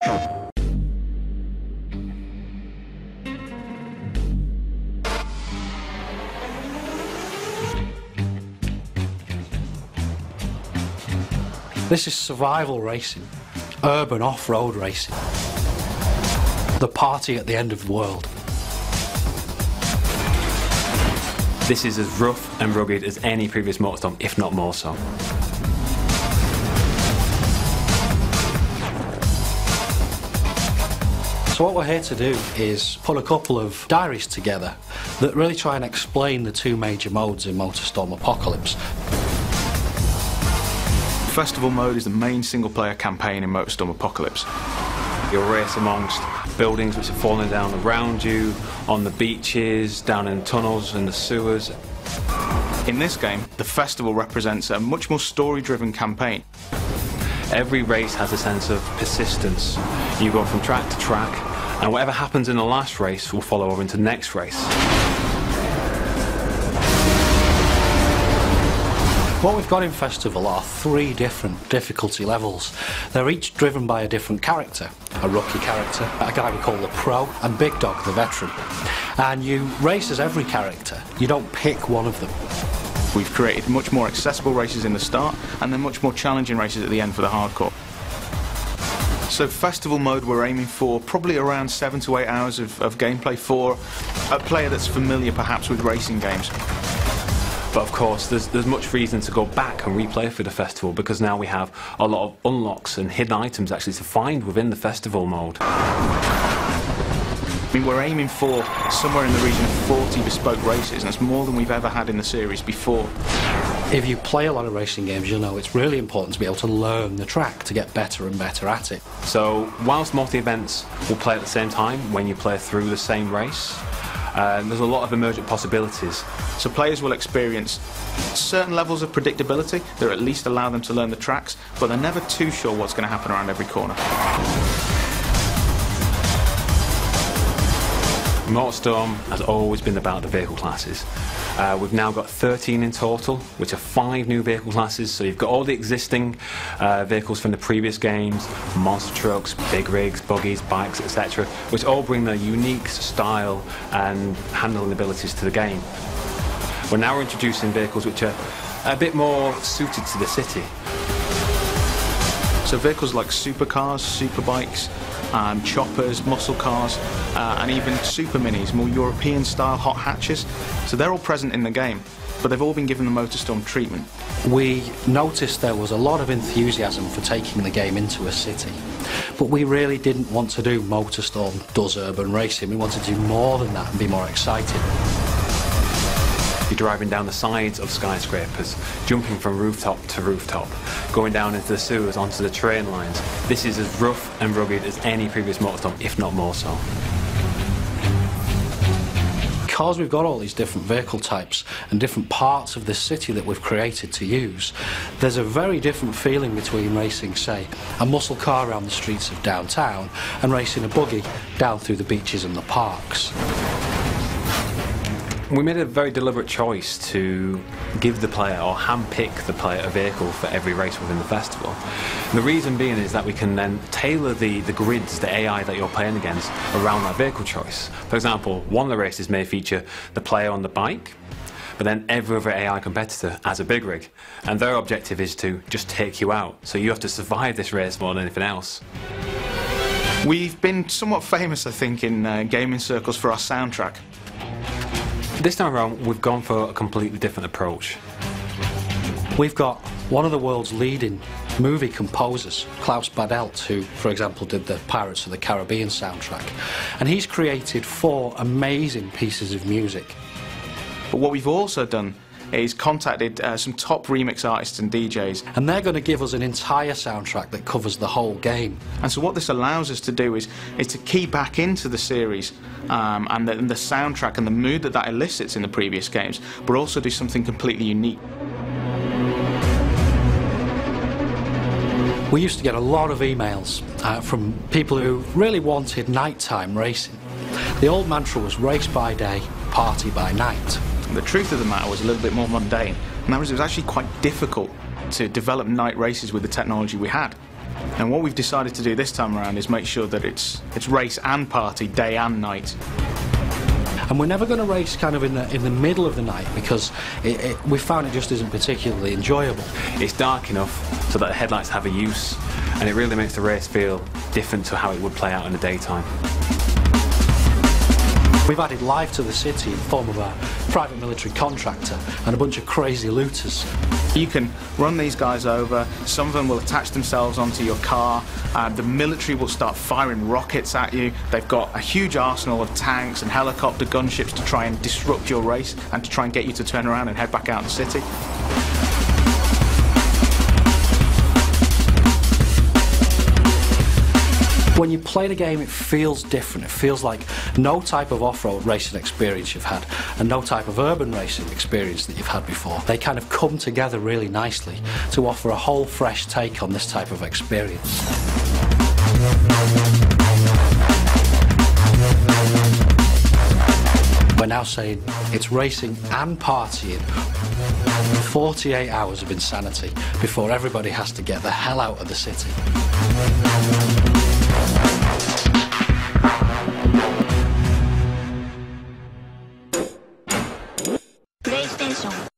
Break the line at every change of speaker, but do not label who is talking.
This is survival racing, urban off-road racing, the party at the end of the world.
This is as rough and rugged as any previous MOTORSTORM, if not more so.
So what we're here to do is put a couple of diaries together that really try and explain the two major modes in MOTORSTORM Apocalypse.
Festival mode is the main single-player campaign in MOTORSTORM Apocalypse.
You'll race amongst buildings which are falling down around you, on the beaches, down in tunnels and the sewers.
In this game, the festival represents a much more story-driven campaign.
Every race has a sense of persistence. You go from track to track, and whatever happens in the last race will follow over into the next race.
What we've got in Festival are 3 different difficulty levels. They're each driven by a different character. A rookie character, a guy we call the Pro, and Big Dog, the veteran. And you race as every character. You don't pick one of them.
We've created much more accessible races in the start, and then much more challenging races at the end for the hardcore. So Festival mode, we're aiming for probably around 7 to 8 hours of gameplay for a player that's familiar perhaps with racing games.
But of course, there's much reason to go back and replay for the festival, because now we have a lot of unlocks and hidden items actually to find within the festival mode.
I mean, we're aiming for somewhere in the region of 40 bespoke races, and that's more than we've ever had in the series before.
If you play a lot of racing games, you'll know it's really important to be able to learn the track to get better and better at it.
So whilst multi-events will play at the same time when you play through the same race, there's a lot of emergent possibilities.
So players will experience certain levels of predictability that at least allow them to learn the tracks, but they're never too sure what's going to happen around every corner.
MOTORSTORM has always been about the vehicle classes. We've now got 13 in total, which are 5 new vehicle classes. So you've got all the existing vehicles from the previous games, monster trucks, big rigs, buggies, bikes, etc., which all bring their unique style and handling abilities to the game. We're now introducing vehicles which are a bit more suited to the city.
So vehicles like supercars, superbikes, choppers, muscle cars, and even super minis, more European style hot hatches. So they're all present in the game, but they've all been given the MOTORSTORM treatment.
We noticed there was a lot of enthusiasm for taking the game into a city, but we really didn't want to do MOTORSTORM does urban racing. We wanted to do more than that and be more exciting.
You're driving down the sides of skyscrapers, jumping from rooftop to rooftop, going down into the sewers, onto the train lines. This is as rough and rugged as any previous MOTORSTORM, if not more so.
Because we've got all these different vehicle types and different parts of the city that we've created to use, there's a very different feeling between racing, say, a muscle car around the streets of downtown and racing a buggy down through the beaches and the parks.
We made a very deliberate choice to give the player, or hand-pick the player, a vehicle for every race within the festival. And the reason being is that we can then tailor the grids, the AI that you're playing against, around that vehicle choice. For example, one of the races may feature the player on the bike, but then every other AI competitor has a big rig, and their objective is to just take you out. So you have to survive this race more than anything else.
We've been somewhat famous, I think, in gaming circles for our soundtrack.
This time around, we've gone for a completely different approach.
We've got one of the world's leading movie composers, Klaus Badelt, who, for example, did the Pirates of the Caribbean soundtrack, and he's created 4 amazing pieces of music.
But what we've also done is contacted some top remix artists and DJs.
And they're going to give us an entire soundtrack that covers the whole game.
And so what this allows us to do is to key back into the series and the soundtrack and the mood that elicits in the previous games, but also do something completely unique.
We used to get a lot of emails from people who really wanted nighttime racing. The old mantra was race by day, party by night.
The truth of the matter was a little bit more mundane, and that was it was actually quite difficult to develop night races with the technology we had. And what we've decided to do this time around is make sure that it's race and party, day and night.
And we're never going to race kind of in the middle of the night, because we found it just isn't particularly enjoyable.
It's dark enough so that the headlights have a use, and it really makes the race feel different to how it would play out in the daytime.
We've added life to the city in the form of a private military contractor and a bunch of crazy looters.
You can run these guys over, some of them will attach themselves onto your car, the military will start firing rockets at you. They've got a huge arsenal of tanks and helicopter gunships to try and disrupt your race and to try and get you to turn around and head back out in the city.
When you play the game, it feels different. It feels like no type of off-road racing experience you've had and no type of urban racing experience that you've had before. They kind of come together really nicely to offer a whole fresh take on this type of experience. We're now saying it's racing and partying. 48 hours of insanity before everybody has to get the hell out of the city.
PlayStation